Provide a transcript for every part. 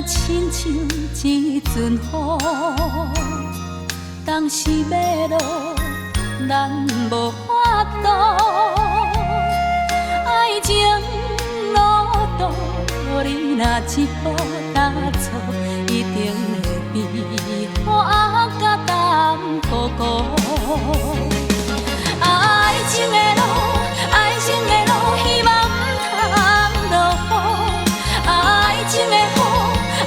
亲像一阵雨，当时要落，咱无法度。爱情路途，你若一步踏错，一定会变雨仔甲淡糊糊。爱情的路，爱情的路，希望不通落雨。爱情的雨，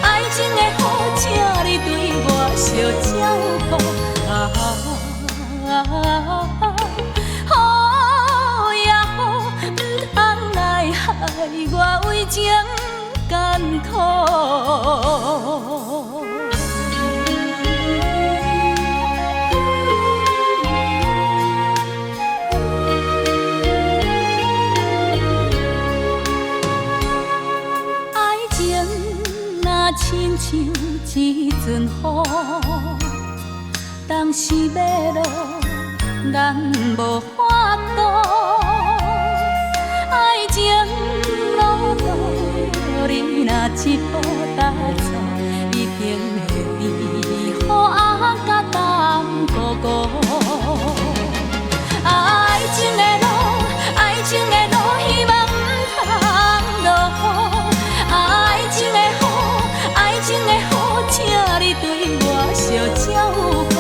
爱情的雨，请你对我小照顾。雨呀雨，不通来害我为情艰苦。亲像一阵雨，当时要落，咱无法度。爱情路途，你若一步踏错，一定会变雨仔甲淡糊糊。爱情的路，爱情的路，希望不通落雨。爱情的雨，爱情的雨，请你对我小照顾。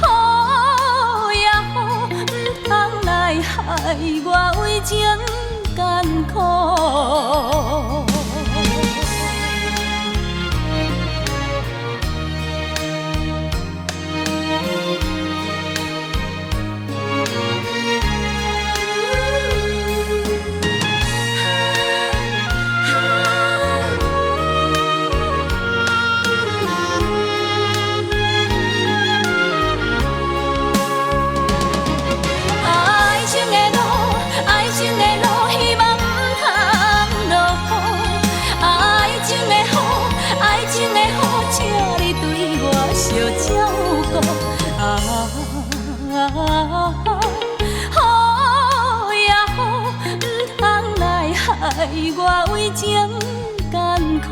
雨呀雨，不通来害我为情艰苦。雨呀雨，不通来害我为情艰苦。